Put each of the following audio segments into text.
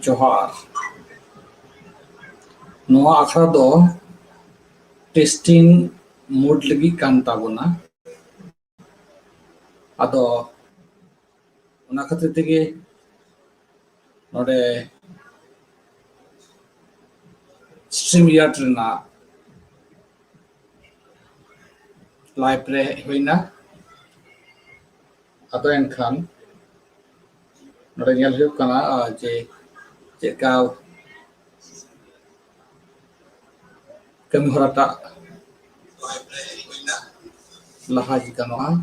जोहार नोआ आखड़ा दो टेस्टिंग मोड लगी कान ताबोना आदो ओना खातिर तेगे नोडे स्ट्रीम यार्ड रेना लाइव रे हुईना आदो एनखान नोडे nyel huyuk kana je cheka kami horata laha jika noa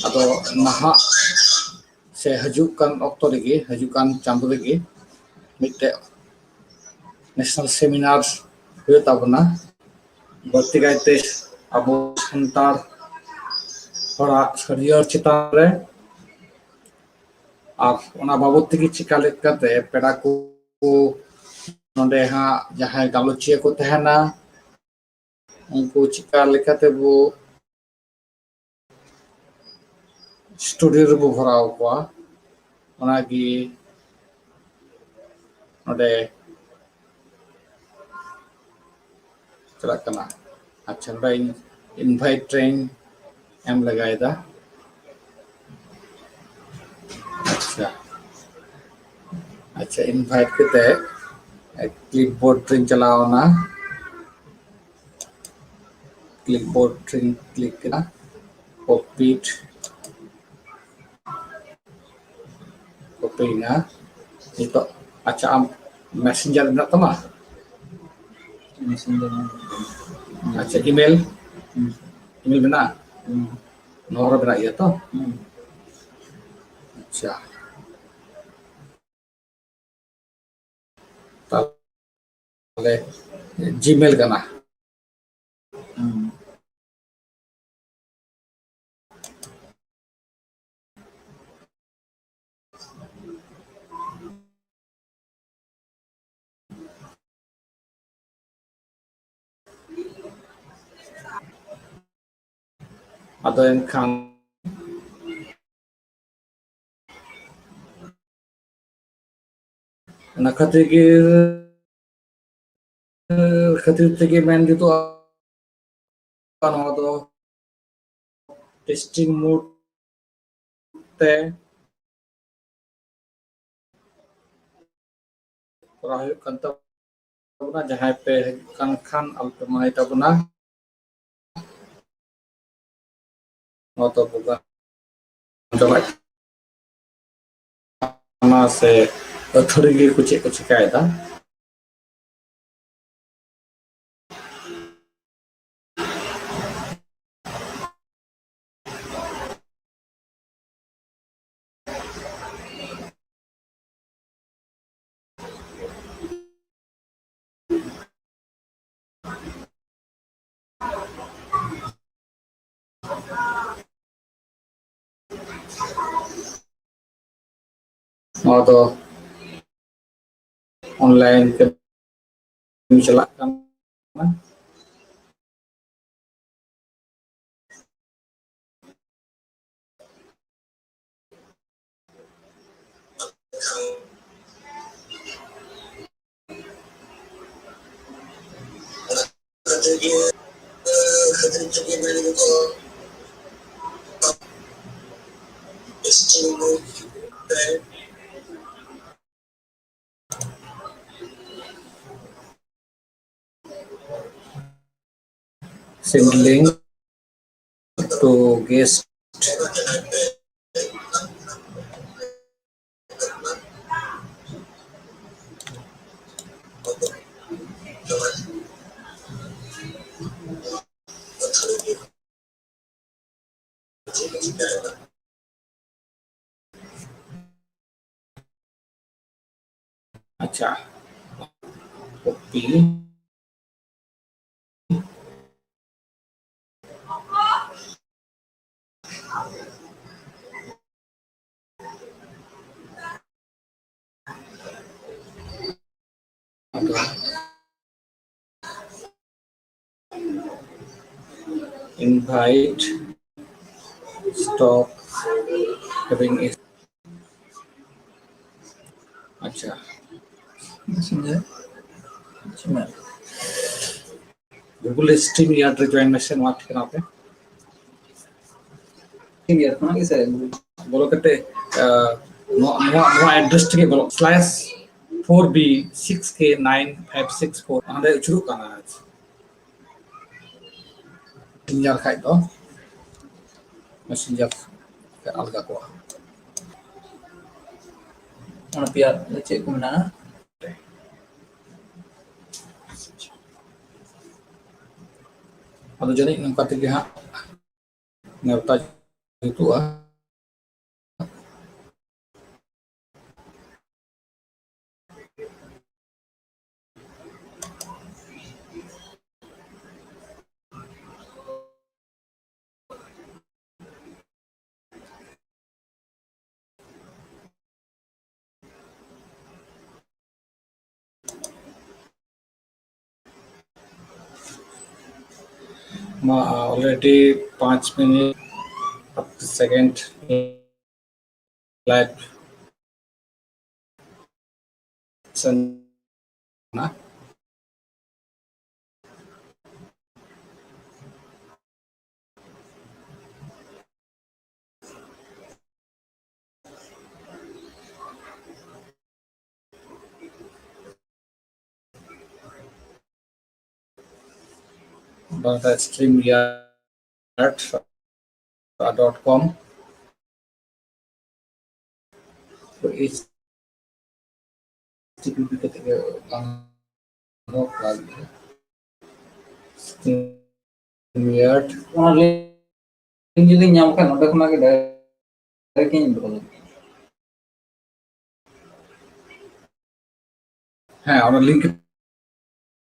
atau naha se hajukan okto lagi hajukan chandu lagi mitte national seminar huyo tabona berarti kaite abo santar hora sariar chetan re ar ona babot tegi chika lekate peda ko nonde ha jahay galochia ko tahena unku chika lekate bo studio re bo bhorao kwa ona gi nonde चला कना अच्छा भाई invite train M लगाए दा अच्छा अच्छा invite करते clipboard train चलाओ ना क्लिपबोर्ड ट्रेन क्लिक करना कॉपीड कॉपी ना itu अच्छा am messenger nak tama messenger अच्छा email email benar nomor benar ya toh अच्छा ताले Gmail kana atau yang kan nak khatir tege main gitu kan atau testing mode te rahayuk kan tabuna jahay pe kan khan alpemai tabuna atau bukan coba sama se thori ge kuch kaida atau online ke misalkan send link to guest अच्छा copy invite stop having it. अच्छा Messenger. Gmail. Google Stream यार join message mark करना पे Tinggal mana kisah ya? बोलो कहते no address के बोलो /4B6K9564 हमारे शुरू करना है messenger खाई तो messenger के अलग को Mana biar cek ke mana? Atau jadi nungkat tiga ngerta itu already 5 minutes up to second live ना the StreamYard.com तो इस TPP ketika download lagi StreamYard Mana link jadi nyamkan udah kena ke direct ini betul. हाँ और link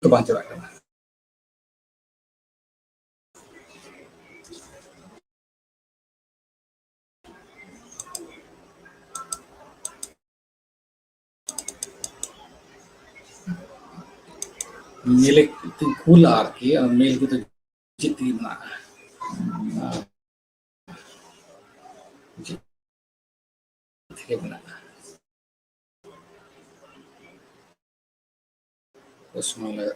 तो बांध रखा है mail itu cool arki और मेल की तो जितनी ना जितनी बना उसमें लगा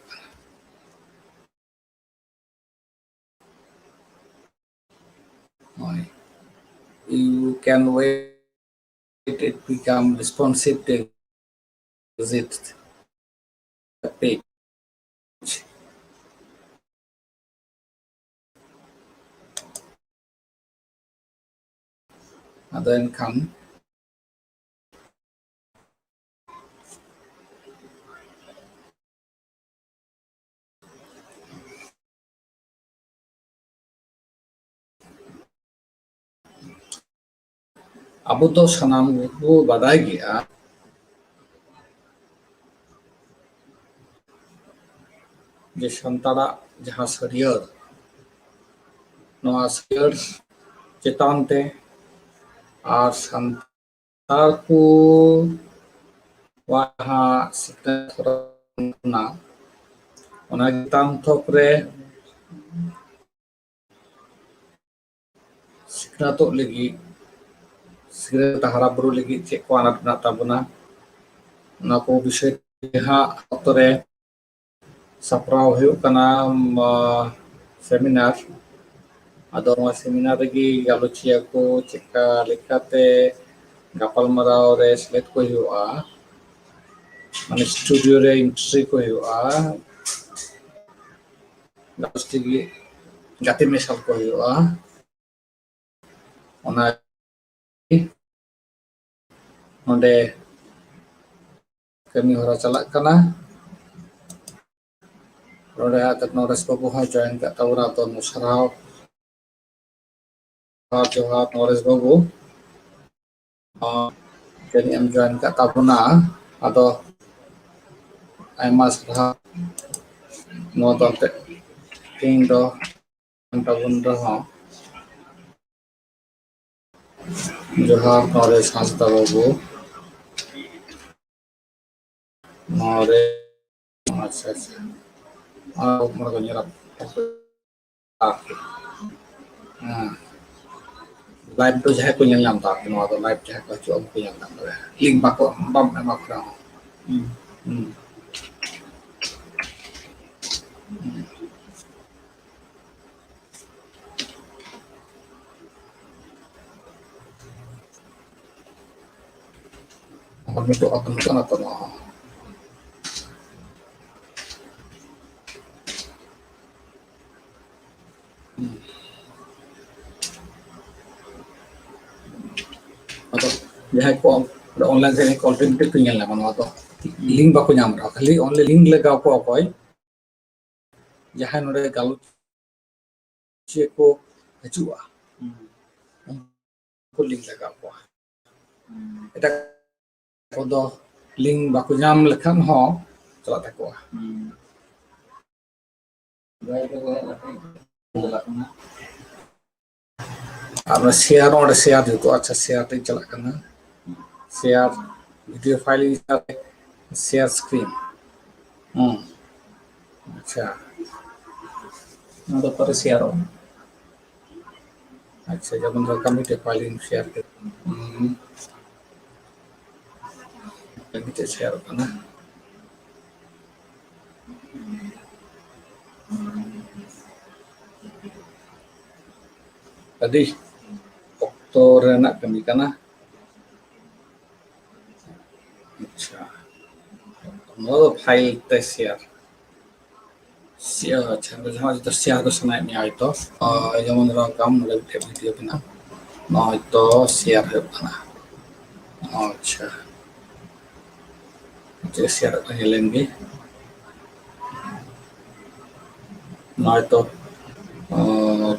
you can wait it become responsive to visit the page and then come अब तो सनाम को बधाई गया जे संतारा जहाँ सरियर नवा सरियर चेतानते और संतार को वहाँ सिकना उन्हें चेतान थोपरे सिकना तो लगी सिकना तहारा बुरु लगी चेक को आना पना ताबुना ना को विषय यहाँ अतरे sapraw huyuk kana seminar ado ma seminar lagi galochia ko cheka lekate gapalmarao re select ko huyuga mane studio re entry ko huyuga gastigi gate mesal ko huyuga ona onde kami hora chalak kana Roda Nores Babu ha join kat tawra to musarau ha Johar Nores Babu jadi am join kat tabuna atau aimas ha no tonte ting do tabun do ha Johar Nores Hasta Babu Nores আচ্ছা আচ্ছা মনে করেন যারা live ᱫᱚ ᱡᱟᱦᱟᱸᱭ ᱠᱚ ᱧᱮᱞ ᱧᱟᱢ ᱫᱟ ᱟᱨᱠᱤ ᱱᱚᱣᱟ ᱫᱚ ᱞᱟইভ ᱡᱟᱦᱟᱸᱭ ᱠᱚ ᱦᱤᱡᱩᱜᱼᱟ ᱩᱱᱠᱩ ᱧᱮᱞ ᱧᱟᱢ ᱫᱟᱲᱮᱭᱟᱜᱼᱟ ᱞᱤᱝᱠ ᱵᱟᱢ ᱮᱢᱟ ᱠᱚ ᱨᱮᱦᱚᱸ ᱱᱤᱛᱚᱜ ᱟᱛᱚ ᱠᱟᱱᱟ ᱛᱚ ᱱᱚᱣᱟ ᱦᱚᱸ ᱟᱫᱚ ᱡᱟᱦᱟᱸᱭ ᱠᱚ ᱚᱱᱞᱟᱭᱤᱱ ᱨᱮ ᱠᱚᱱᱴᱮᱱᱴ ᱠᱚ ᱧᱮᱞ ᱧᱟᱢᱟ ᱱᱚᱣᱟ ᱫᱚ ᱞᱤᱝᱠ ᱵᱟᱠᱚ ᱧᱟᱢ ᱨᱮᱦᱚᱸ ᱠᱷᱟᱹᱞᱤ ᱚᱱᱞᱤ ᱞᱤᱝᱠ ᱞᱟᱜᱟᱣ ᱠᱚ ᱚᱠᱚᱭ ᱡᱟᱦᱟᱸᱭ ᱱᱚᱰᱮ ᱜᱟᱞᱚᱪᱤᱭᱟᱹ ᱠᱚ ᱦᱤᱡᱩᱜᱼᱟ ᱩᱱᱠᱩ ᱞᱤᱝᱠ ᱞᱟᱜᱟᱣ ᱠᱚᱣᱟ ᱮᱴᱟᱜ ᱠᱚᱫᱚ ᱞᱤᱝᱠ ᱵᱟᱠᱚ ᱧᱟᱢ ᱞᱮᱠᱷᱟᱱ ᱦᱚᱸ ᱪᱟᱞᱟᱜ ᱛᱟᱠᱚᱣᱟ ᱟᱨ শেয়ার ᱚᱸᱰᱮ শেয়ার ᱡᱩᱛᱩᱜᱼᱟ ᱟᱪᱪᱷᱟ শেয়ার ᱨᱮᱧ ᱪᱟᱞᱟᱜ ᱠᱟᱱᱟ share video file share screen আচ্ছা ᱱᱚᱣᱟ ᱫᱚ ᱯᱚᱨᱮ ᱥᱮᱭᱟᱨᱚᱜᱼᱟ अच्छा जब हम कम्युनिटी फाइलिंग शेयर करते हैं शेयर करना tadi okto renak kami kana अच्छा nó फाइल ते शेयर शेयर अच्छा जहाँ जितना शेयर तो सुनाई नहीं आई तो যেমন ধরো কাম হলে ভিডিও কিনা নয়তো শেয়ার হবে না আচ্ছা যে শেয়ার করে लेंगे নয়তো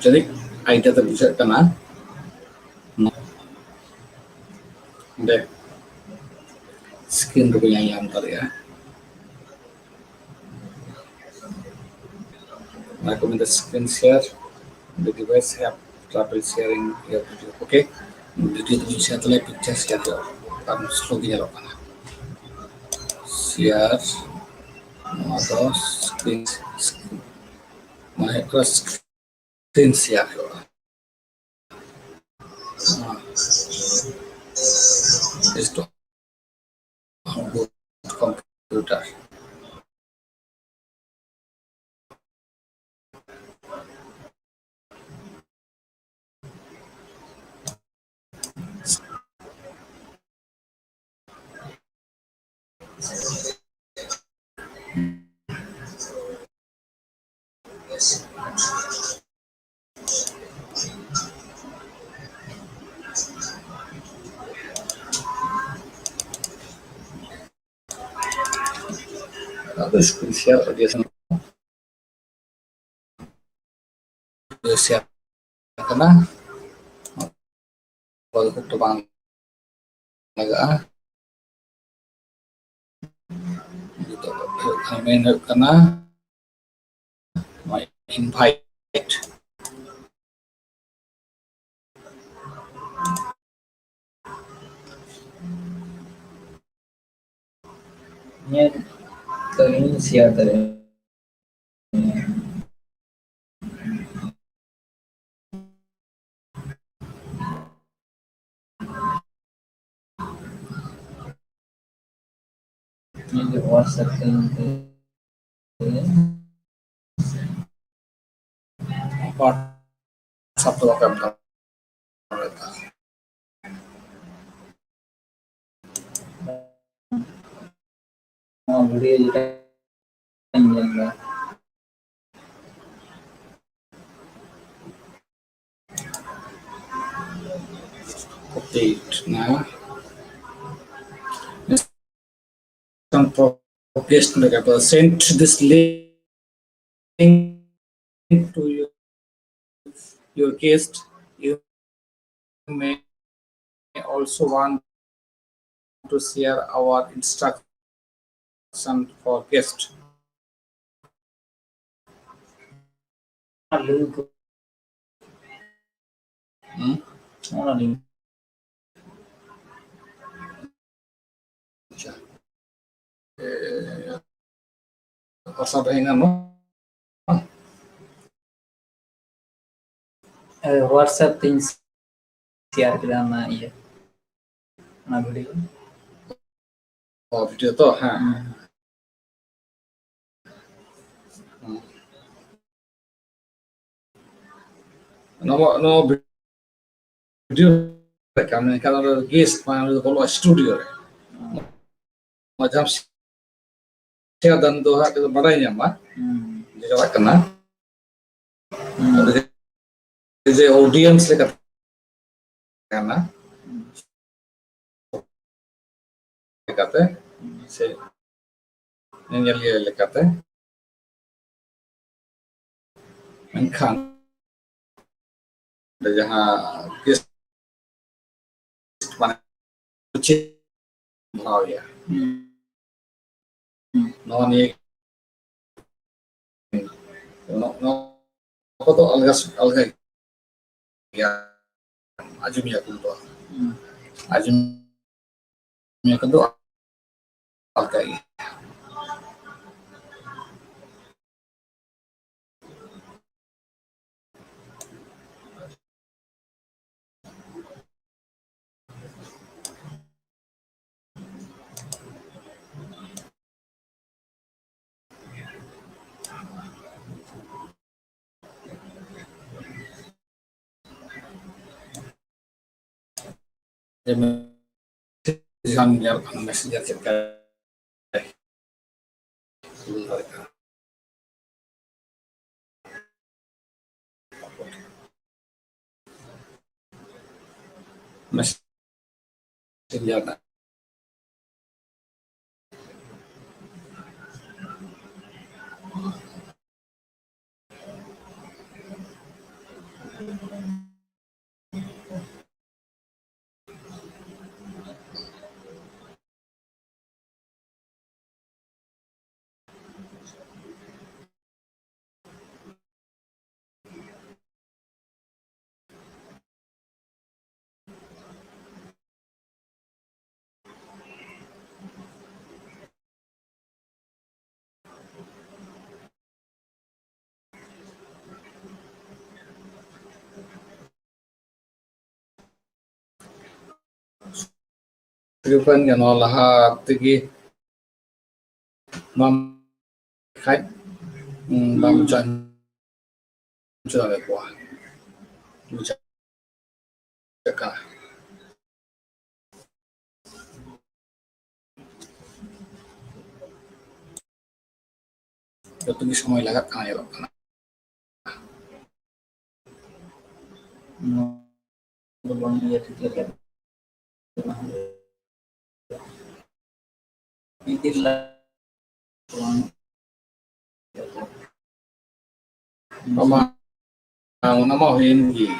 যদি আইডিয়াতে বুঝাতে না দেখ স্ক্রিন ᱨᱮ ᱵᱟᱹᱧ ᱧᱟᱢ ᱫᱟᱲᱮᱭᱟᱜᱼᱟ I recommend the screen share the device have trouble sharing your video okay video তুমি share করলে picture share করো কারণ স্লো দিয়ে যাবে না share নয়তো স্ক্রিন মানে একটা স্ক্রিন শেয়ার করো esto computer atau screen share dia share karena kalau itu bang agak gitu kami karena invite ᱧᱮᱞ ᱛᱚᱧ ᱥᱮᱭᱟᱨ ᱫᱟᱲᱮᱭᱟᱜᱼᱟ ᱧᱮᱞ WhatsApp ᱛᱮ satu akan ᱱᱚᱣᱟ ᱵᱷᱤᱰᱤᱭᱳ ᱡᱮᱴᱟᱧ ᱧᱮᱞᱫᱟ update now some progress send this link to your guest you may also want to share our instruction for guest link ᱚᱱᱟ link WhatsApp hingga no. WhatsApp things share kita na iya na video. Oh, video to ha. No video kami kan ada guest mana kalau studio macam saya dan tuh hak itu barangnya mah jadi kena ada audience lekat karena lekatnya se nyali lekatnya mengkan ada jahat guest mana kecil mau ya no ni no apa tuh alga ya ajumnya kedua ajumnya kedua alga jangan biarkan messenger kita messenger Kehidupan yang olah tinggi mam khách mam chân chưa được quả chắc cả itu tinggi semua lagat kan ya Pak. Belum dia tidak itulah Mama nama hindi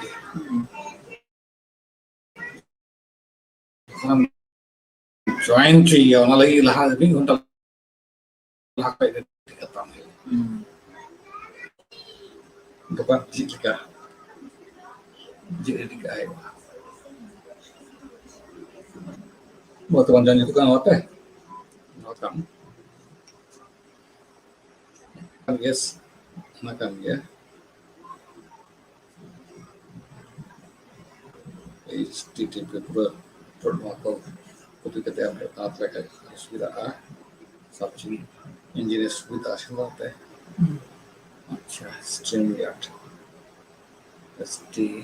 join tree ya na lagi lahat bin hunta lahat pa itu kata dapat jika ay buat teman itu kan apa kan yes makan ya HTTP protocol ketika dia berkata sudah searching engine sudah semua teh अच्छा StreamYard StRB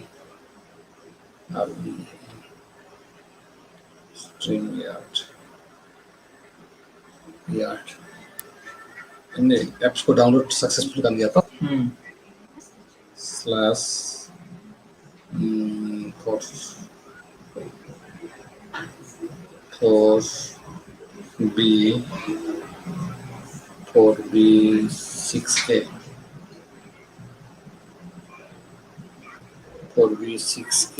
StreamYard Yard ini apps को download successful कर दिया था slash B6K 4B6K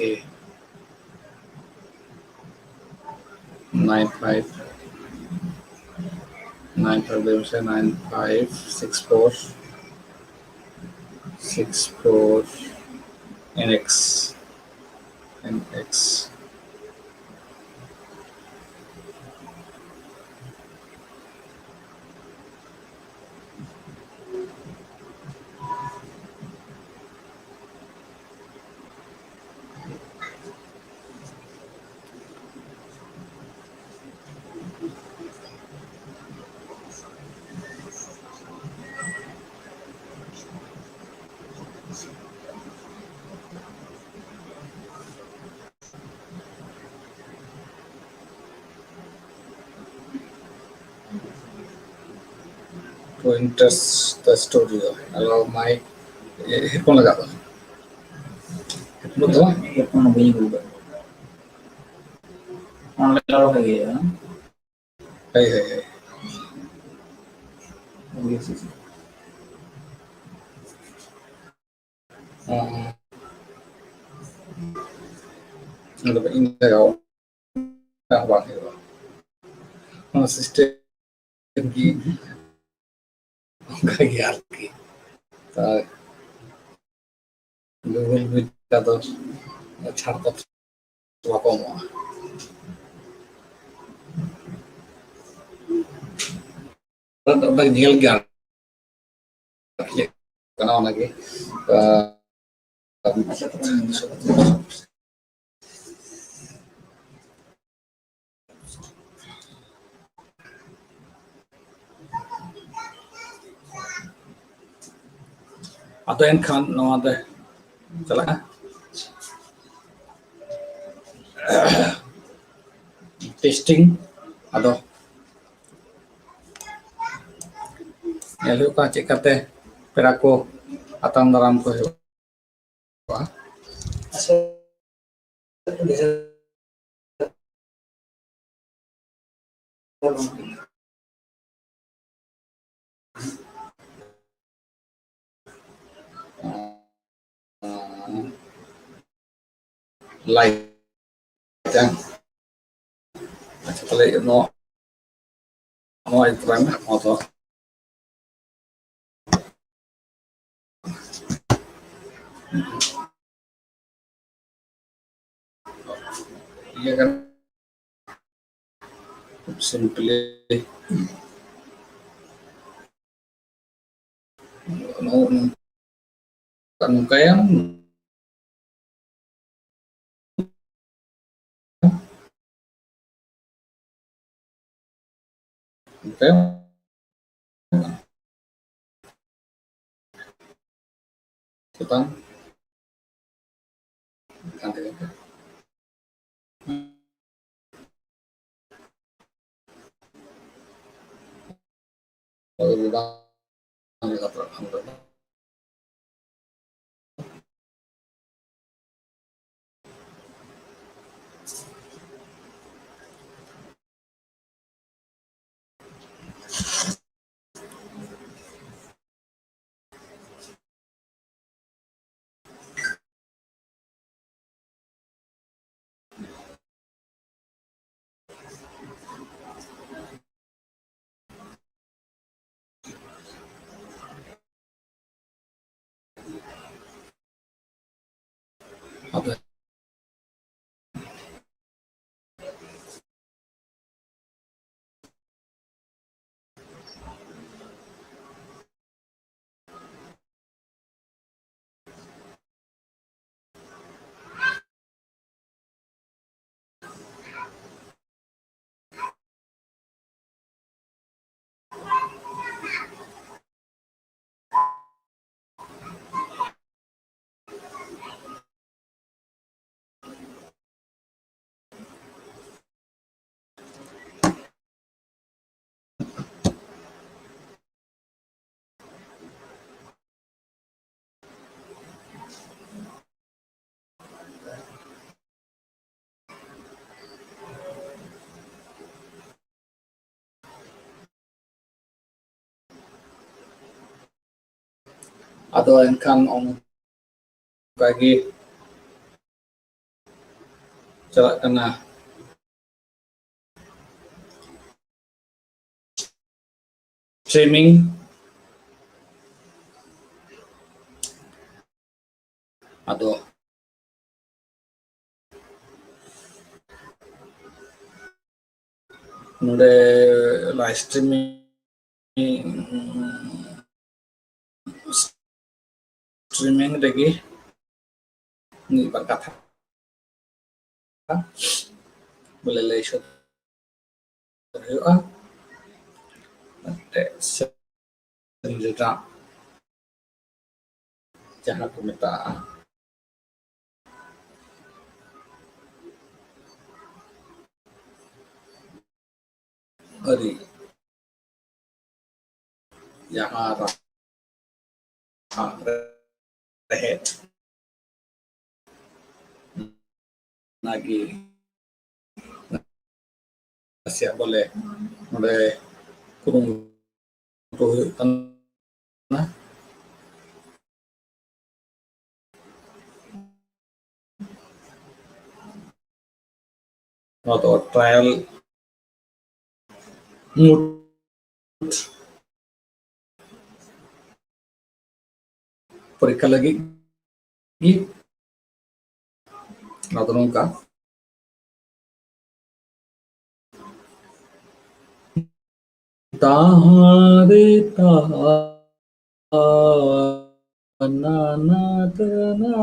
95 64 NX enters the studio. Hello, Mike. Headphone लगा दो. Headphone दो. Headphone नहीं होगा. Online लगा हो गया ना. है. Yes, yes. मतलब इन लगाओ. क्या बात है वो? सिस्टम की यार की. Google Meet का तो छाड़ता तो कम हुआ. तो nyel gak kenal lagi atau yang kan no ada salah testing atau nyelu ka cek kate perako atang dalam ko live kan setelah no itu kan atau iya kan simply no kan kayak kita kan kalau bilang apa atau yang kan on bagi celak kena streaming atau node live streaming lagi ini berkata boleh lihat nanti senjata jangan komentar hari जहाँ रहे नागी नसिया बोले नोडे कुरुमुटु हुयुग काना नोआ दो trial mood परीक्षा लगी नोआ दो नोंका ताहारे ना ना तना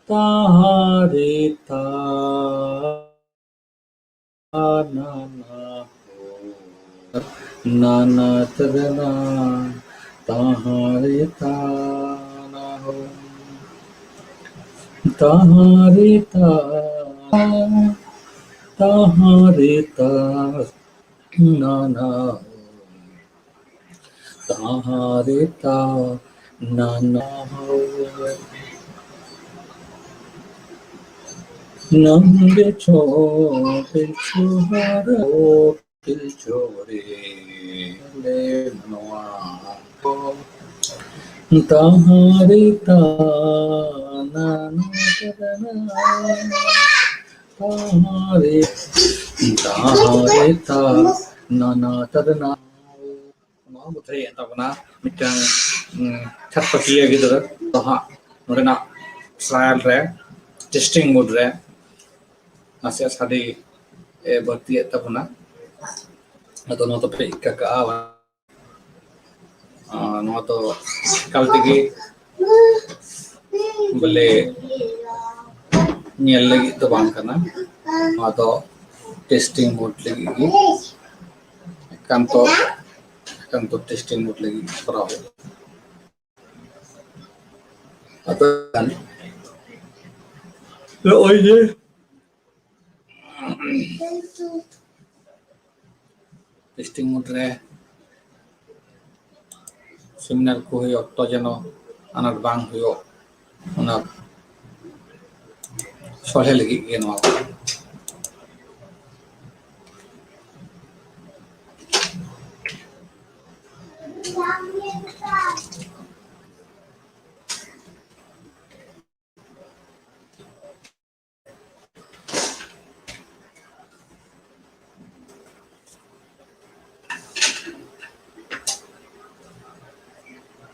ताहारे ता ना ना ना ना तना ताहारे ता ना हो ताहारे ता ताहारे ता ना ना ताहारे ता ना ना हो नंगे छोटे छुहारा दिल छोड़े ले नवा ताहारे ता ना ना ताहारे ताहारे ता ना ना तरना नवा बुथाई tabana mitang chatpakiya gitu to ha nodena trial re testing mode re nasi sadi berarti tabana atau no to pe kakak no to kal tigi boleh nyel lagi to bang kana atau testing mode lagi kantor testing mode lagi perahu atau kan oh iya testing mode re seminar ko huyok to jeno anak bang huyok ona solhe lagi geno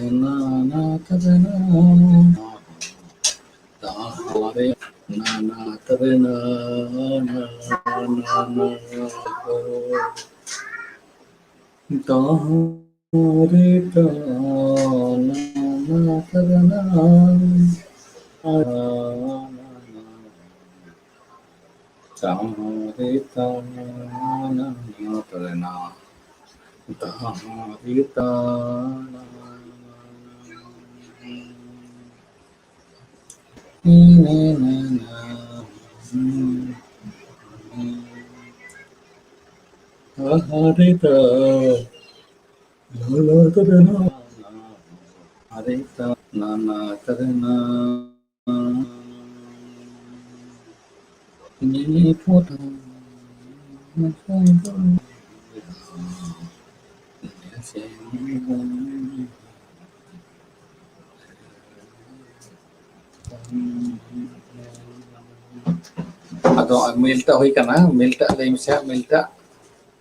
na na tabana ताहारे नाना तरना ना ना ताहारे ताना तरना ताहारे ताना तरना ताहारे ताना Harita, lala tarana, harita, nana tarana, ini foto, atau milta hui kana milta le misya milta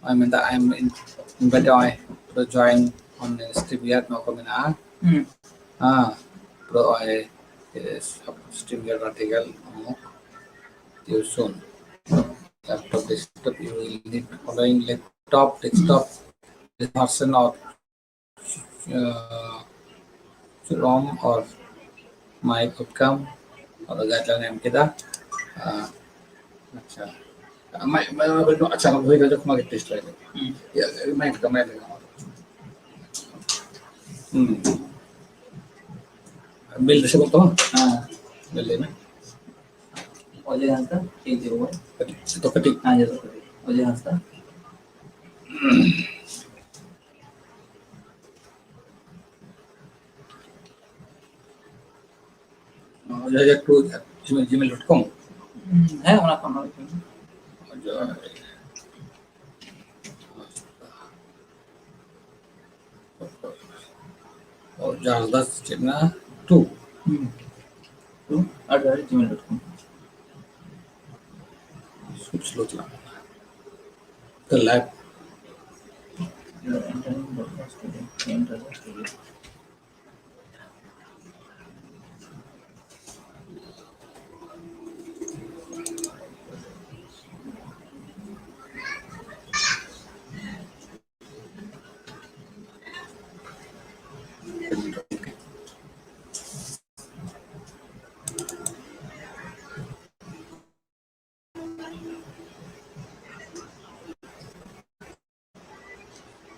I mean that I'm invited to join on StreamYard no komina pro I is StreamYard article you soon laptop desktop you will need following laptop desktop version of ROM or my outcome or the guideline yang kita अच्छा मैं बोलूँ अच्छा हम वही जो Kumar taste like या मैं लेगा बिल से बोलता हूँ बिल लेना ओले हंसता ठीक है वो तो कटी हाँ जी तो ओले हंसता gmail.com. হ্যাঁ ওনা কোন হয় Jardas Chena 2. তো @gmail.com Switch load lang. The lab.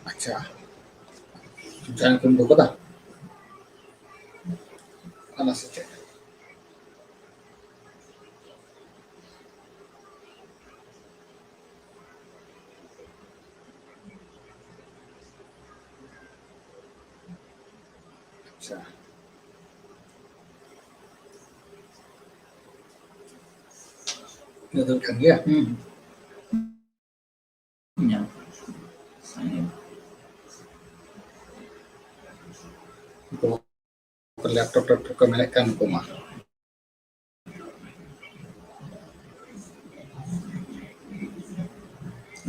अच्छा jangan kumpul kota mana saja अच्छा itu kan ya Ya. Sign in. itu laptop ke menekan koma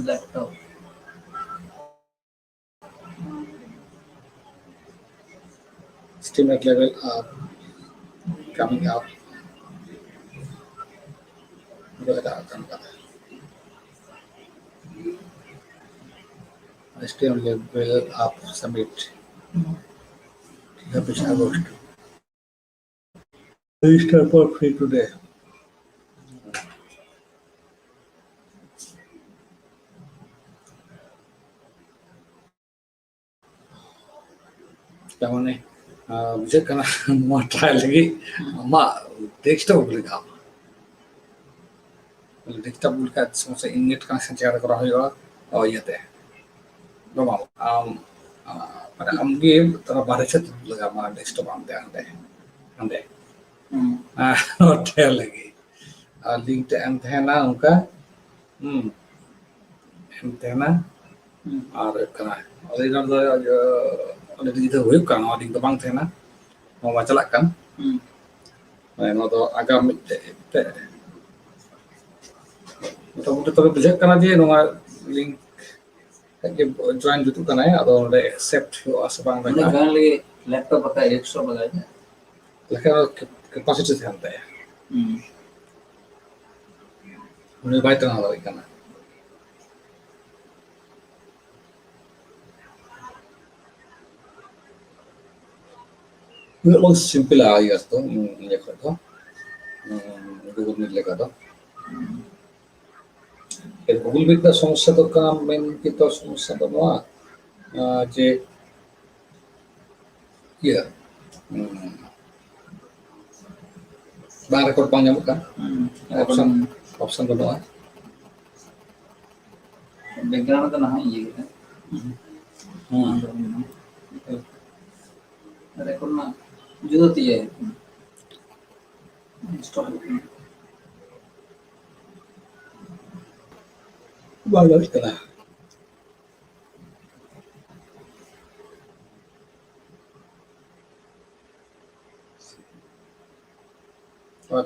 Laptop. stimulate level up coming up itu ada akan kata stimulate level up submit 30 Agosto register for free today Yang ni bisa kena mau try lagi mak desktop boleh kau desktop boleh kat semasa internet connection cara kau rahaya oh iya teh normal pada game terbaru set lega mah desktop ande ande hotel lagi link teh antena uka antena और कना अरे इधर तो अरे इधर हुई kan और दिन तो bang थे ना mau macalah kan no to agak te motamoti to bijak kana je no link ke join jutu kana ya ado onde accept yo asbang मैंने da गान लगे लैपटॉप का 100 लगाया lekha capacity thanta ya uni bai tana lo kana lo simple aja to ya kata Google Meet লেখা তো এই Google মিটটা সমস্যা তো কারণ মেন কিন্তু সমস্যা তো নয় যে ইয়া bang record bang nyamuk kan option banoa background तो ना ये है रेकॉर्ड ना जो तो ये install bagus kana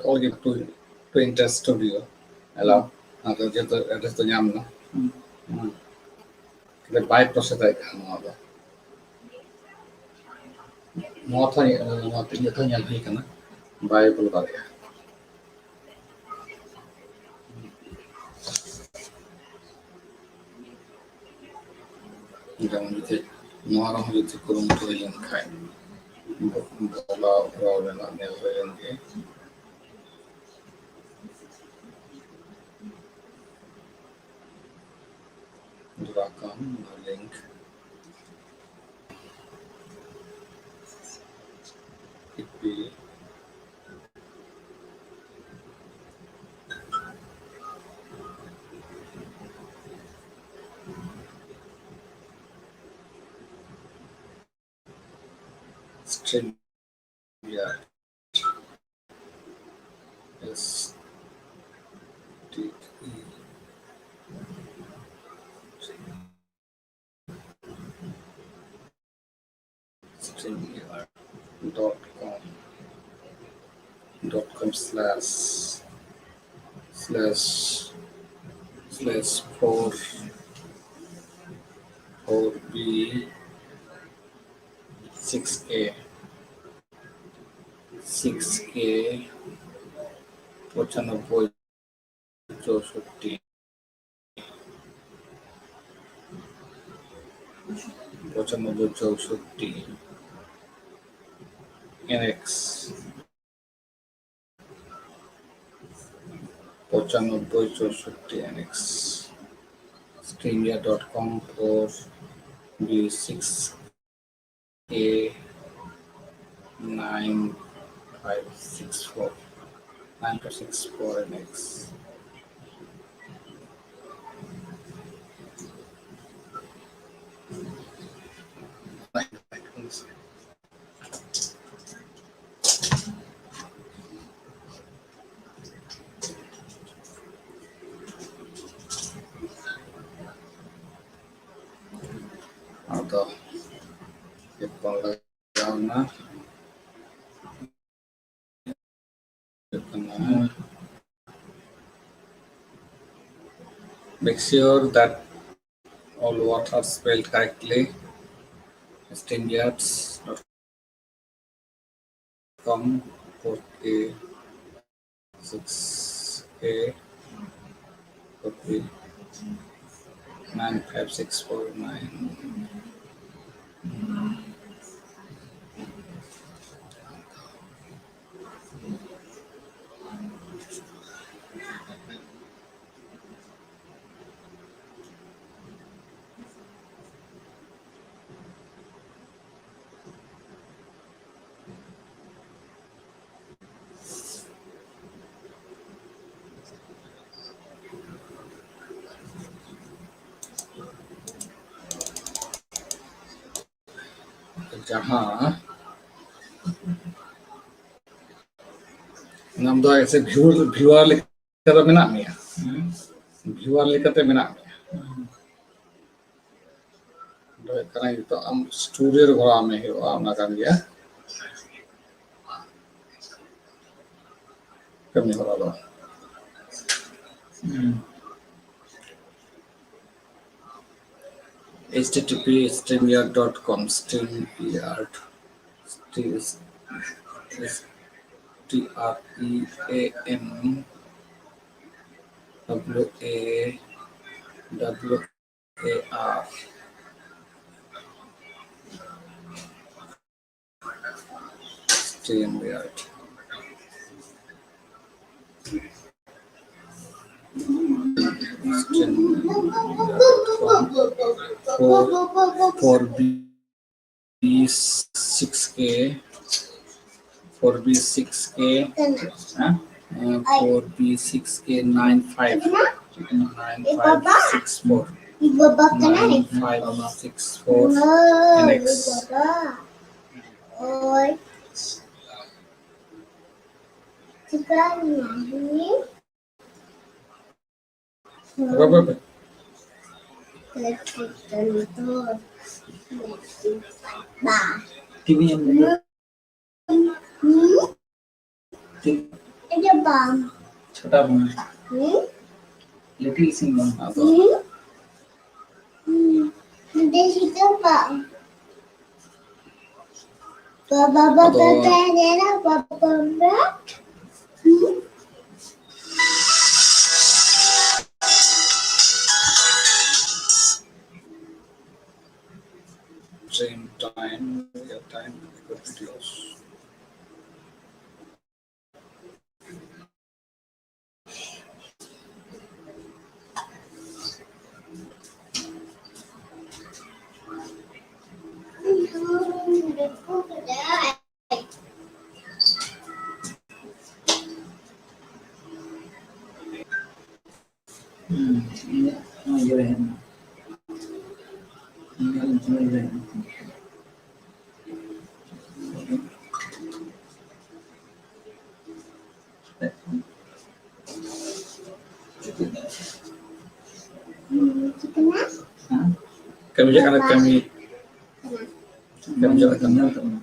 kalau gitu to interest studio hello atau jatuh address to nyam no kita buy process ay kan ada mau tanya mau tanya lagi kana buy perlu kali ya যেমন যদি মহারম যদি করুন হইলেন খায় বলা হবে না নেল হইলেন দিয়ে রাকাম লিঙ্ক ইপি stream StreamYard.com slash 4B 6K 95 64 95 NX 95 64 NX StreamYard.com for B6K 9564 NX. Atau kepala na make sure that all words are spelled correctly. StreamYards.com 4K 6K 4K 95649. जहाँ नाम दो ऐसे व्यूअर लेकर मेना मिया व्यूअर लेकर मेना मिया दो करना तो हम स्टूडियो घोड़ा में है वो ना कर गया कमी हो रहा http StreamYard.com StreamYard StreamYard StreamYard for B6K 4B6K 9564 9564 NX Apa? TV yang Ada bang. छोटा बम little Singham Ada situ bang. Baba ada baba. Same time, your time videos. ये रहे Kami je kami Kami jalan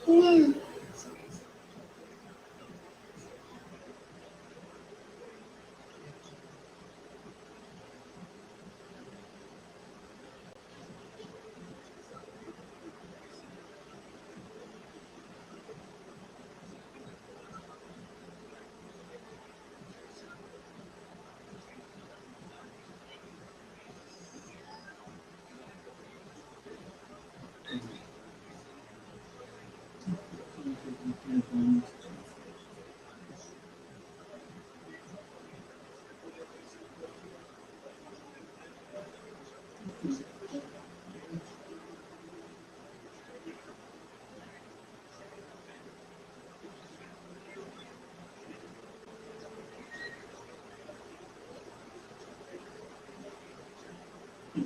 Rồi.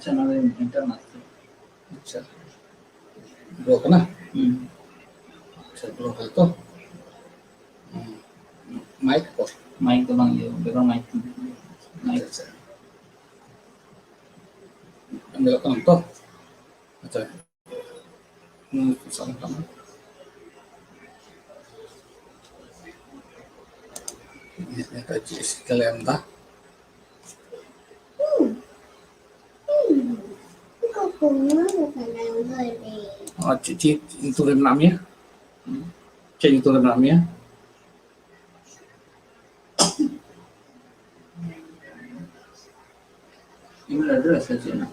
ಚೆನ್ನಾಗಿ inter ಮಾಡ್ತೀವಿ. अच्छा block ना हम्म अच्छा block है तो माइक पर माइक तो बन गया बेरो माइक माइक अच्छा मेरा काम तो अच्छा sama kamu ini kaji kalian dah chị tôi lên năm nhé chị tôi lên năm nhé email address है ना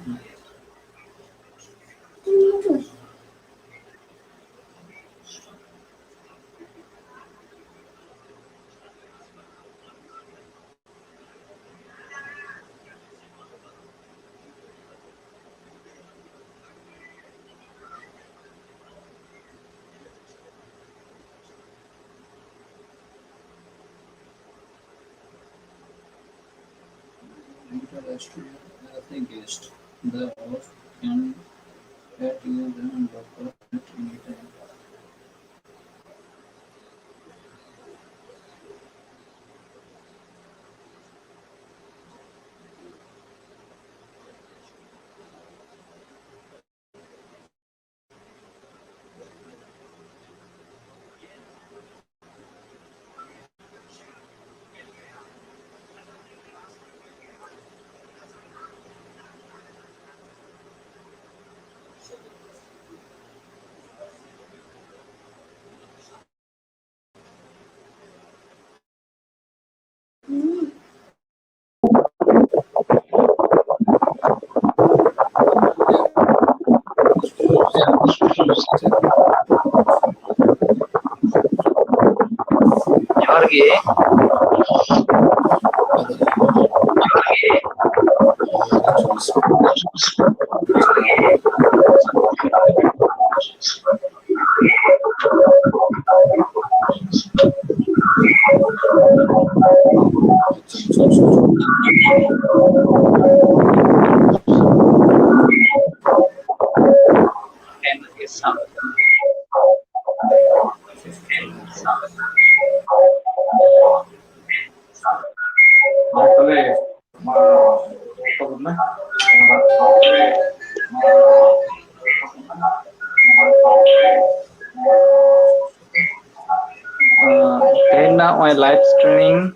nothing guest the host can get you them doctor at any time. Boleh, Tehna oy live streaming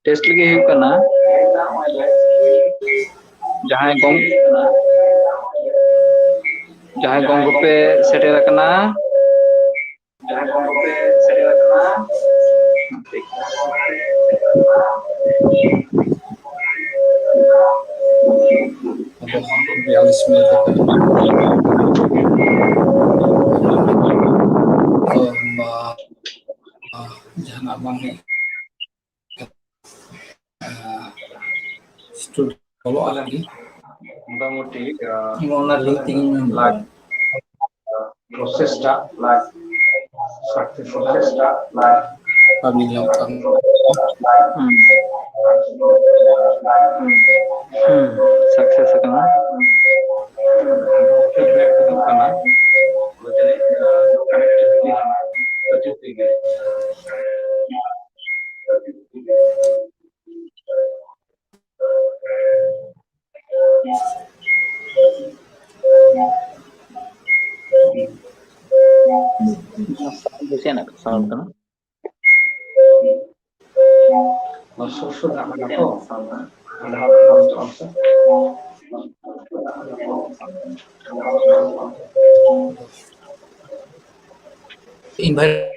test lagi huyuk kana jahay gong pe setel kana ada 42 menit ka. Jangan abang ni studio kalau lagi মোটামুটি gimana link tingin লাগ prosesটা successful kami lakukan success kana feedback karena jadi connectivity terjadi. bisa nak sound kana Masuk sudah ada kok. Ada harus answer. Invite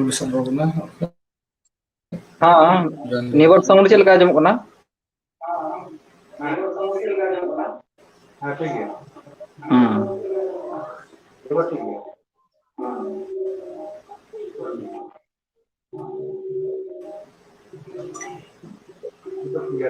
bisa berguna. हाँ neighbour sound चल का जम कोना ठीक है ठीक है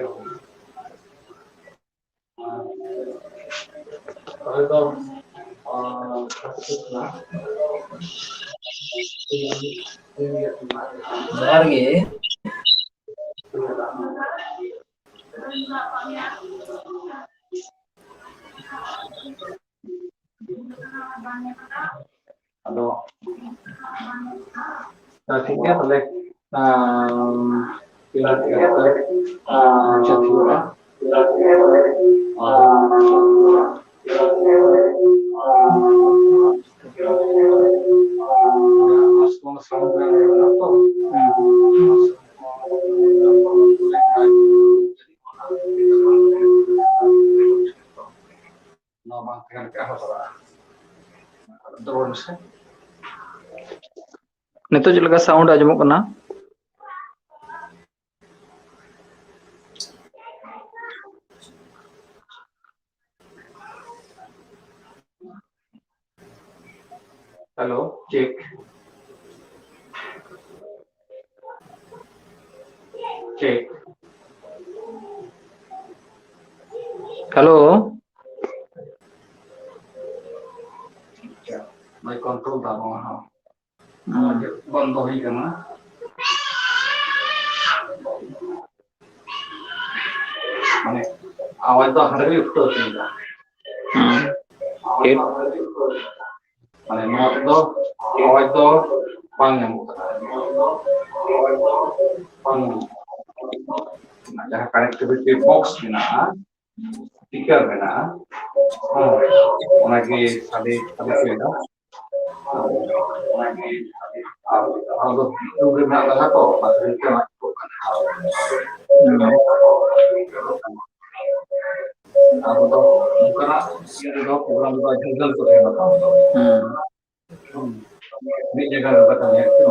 Halo. Nah, sehingga oleh नितो चल का साउंड आजमो कना हेलो चेक चेक हेलो मैं कंट्रोल था वहाँ बंद हो ही करना माने आवाज तो हर भी उठता होती है माने नोट दो आवाज दो पांग जहाँ कनेक्टिविटी बॉक्स बिना स्पीकर बिना उनकी सारी सुविधा kalau itu benar benar kok masih itu aku tuh karena itu program itu gagal tuh ya ini jaga katanya itu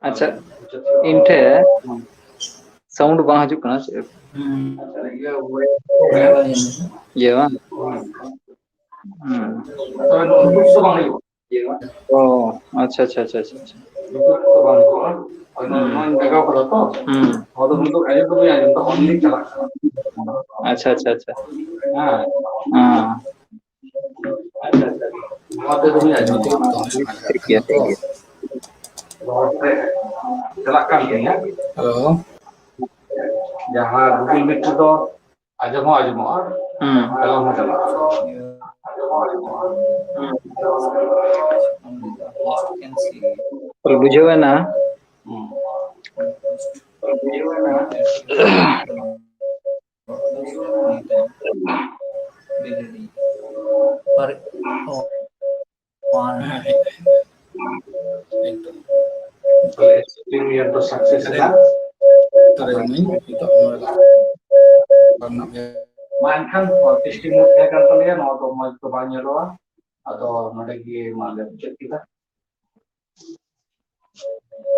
अच्छा इनठे साउंड बां हजु कना ये बा Tao nunggu sebang lagi. ও আচ্ছা আচ্ছা আচ্ছা আচ্ছা আচ্ছা। Nunggu sebang ko. Nung jaga ko to. Hmm Odo nunggu ayo to ya to only chala. আচ্ছা আচ্ছা আচ্ছা Ha. হ্যাঁ Acha acha. Odo to ya to ঠিক আছে ঠিক আছে chala kan ya. Halo. Jahan Google Meet to aja mau. Hmm Kalau mau chala. only the host can see তাহলে বুঝে হবে না पर one Itu. Stream yang to sukses kan? Terima itu mulai. Karena mainkan testing mode kan kalian atau mau itu banyak doang atau lagi malam cek kita.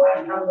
Mainkan.